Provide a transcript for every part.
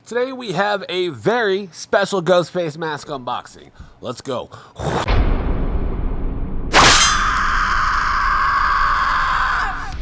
Today we have a very special Ghostface mask unboxing. Let's go.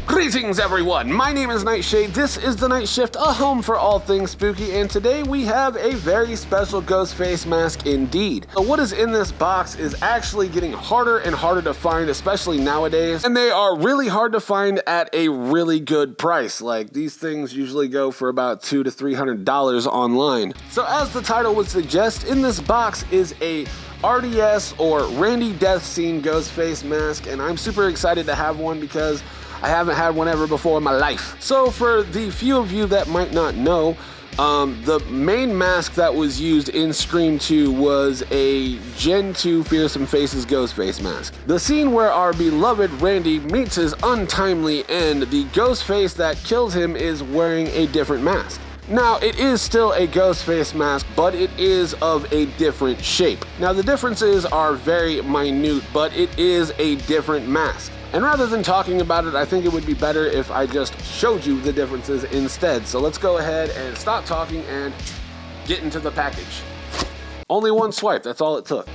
Greetings everyone, my name is Nightshade, this is The Night Shift, a home for all things spooky, and today we have a very special Ghostface mask indeed. So what is in this box is actually getting harder and harder to find, especially nowadays, and they are really hard to find at a really good price. Like, these things usually go for about $200 to $300 online. So as the title would suggest, in this box is a RDS or Randy Death Scene Ghostface mask, and I'm super excited to have one because I haven't had one ever before in my life. So for the few of you that might not know, the main mask that was used in Scream 2 was a Gen 2 Fearsome Faces Ghostface mask. The scene where our beloved Randy meets his untimely end, the Ghostface that killed him is wearing a different mask. Now, it is still a Ghostface mask, but it is of a different shape. Now, the differences are very minute, but it is a different mask. And rather than talking about it, I think it would be better if I just showed you the differences instead. So let's go ahead and stop talking and get into the package. Only one swipe, that's all it took.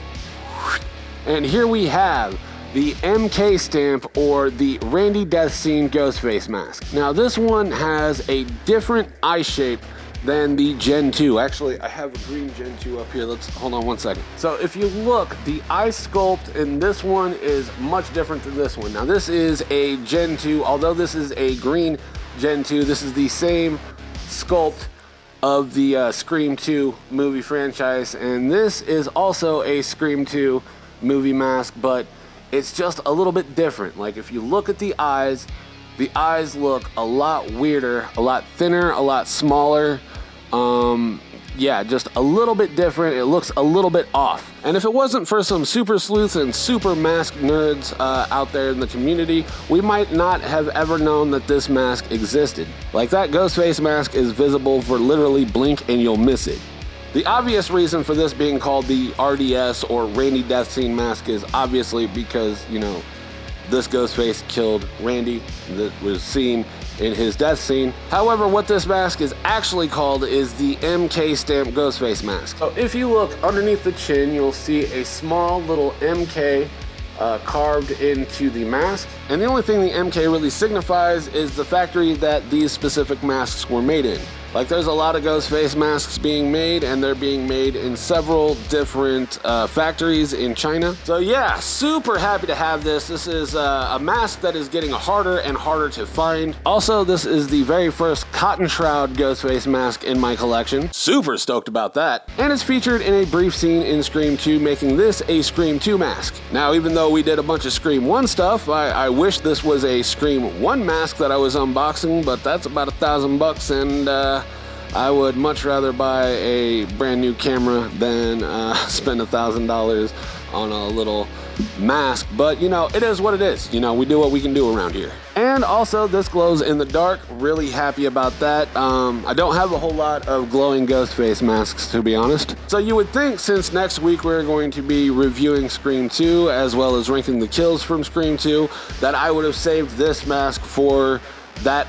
And here we have the MK stamp, or the Randy Death Scene Ghostface mask. Now this one has a different eye shape than the Gen 2. Actually, I have a green Gen 2 up here. Let's hold on one second. So if you look, the eye sculpt in this one is much different than this one. Now this is a Gen 2, although this is a green Gen 2, this is the same sculpt of the Scream 2 movie franchise, and this is also a Scream 2 movie mask, but it's just a little bit different. Like, if you look at the eyes look a lot weirder, a lot thinner, a lot smaller. Yeah, just a little bit different. It looks a little bit off. And if it wasn't for some super sleuths and super mask nerds out there in the community, we might not have ever known that this mask existed. Like, that Ghostface mask is visible for literally blink and you'll miss it. The obvious reason for this being called the RDS or Randy Death Scene mask is obviously because, you know, this Ghostface killed Randy that was seen in his death scene. However, what this mask is actually called is the MK stamp Ghostface mask. So if you look underneath the chin, you'll see a small little MK carved into the mask. And the only thing the MK really signifies is the factory that these specific masks were made in. Like, there's a lot of Ghostface masks being made, and they're being made in several different factories in China. So yeah, super happy to have this. This is a mask that is getting harder and harder to find. Also, this is the very first cotton shroud Ghostface mask in my collection. Super stoked about that. And it's featured in a brief scene in Scream 2, making this a Scream 2 mask. Now, even though we did a bunch of Scream 1 stuff, I wish this was a Scream 1 mask that I was unboxing, but that's about $1,000, and I would much rather buy a brand new camera than spend $1,000 on a little mask. But, you know, it is what it is. You know, we do what we can do around here. And also, this glows in the dark. Really happy about that. I don't have a whole lot of glowing Ghostface masks, to be honest. So you would think, since next week we're going to be reviewing Scream 2 as well as ranking the kills from Scream 2, that I would have saved this mask for that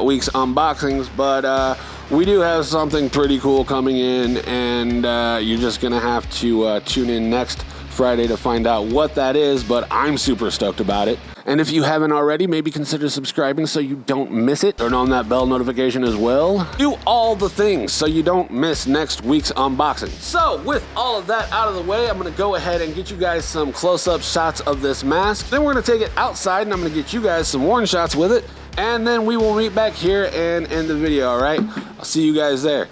week's unboxings, but we do have something pretty cool coming in, and you're just gonna have to tune in next Friday to find out what that is, but I'm super stoked about it. And if you haven't already, maybe consider subscribing so you don't miss it. Turn on that bell notification as well. Do all the things so you don't miss next week's unboxing. So with all of that out of the way, I'm gonna go ahead and get you guys some close-up shots of this mask. Then we're gonna take it outside, and I'm gonna get you guys some warning shots with it. And then we will meet back here and end the video, all right? I'll see you guys there.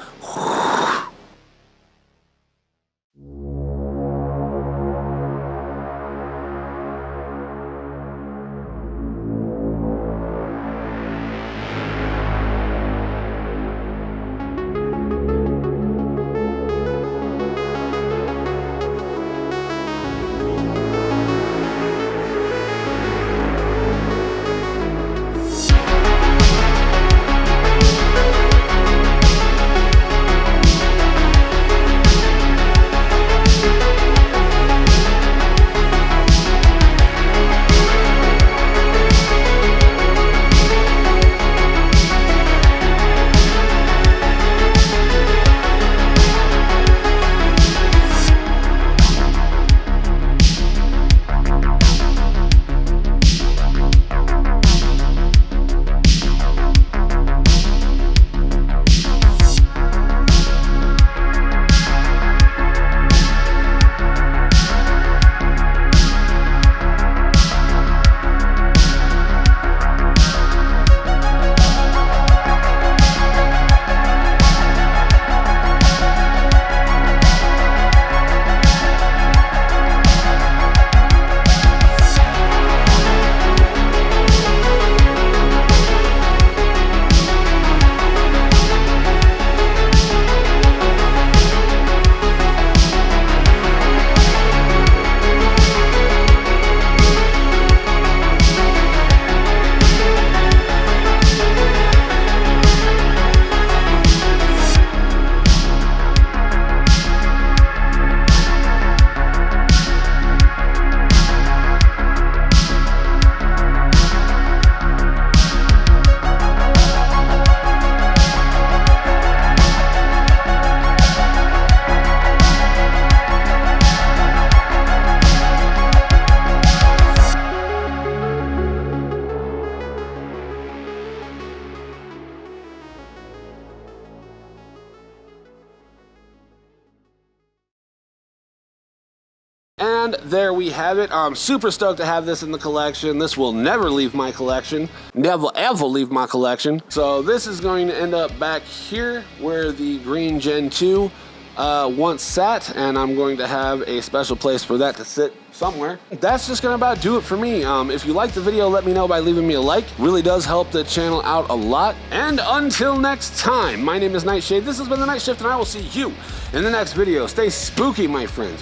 And there we have it. I'm super stoked to have this in the collection. This will never leave my collection. Never ever leave my collection. So this is going to end up back here where the green Gen 2 once sat, and I'm going to have a special place for that to sit somewhere. That's just gonna about do it for me. If you liked the video, let me know by leaving me a like. Really does help the channel out a lot. And until next time, my name is Nightshade. This has been The Night Shift, and I will see you in the next video. Stay spooky, my friends.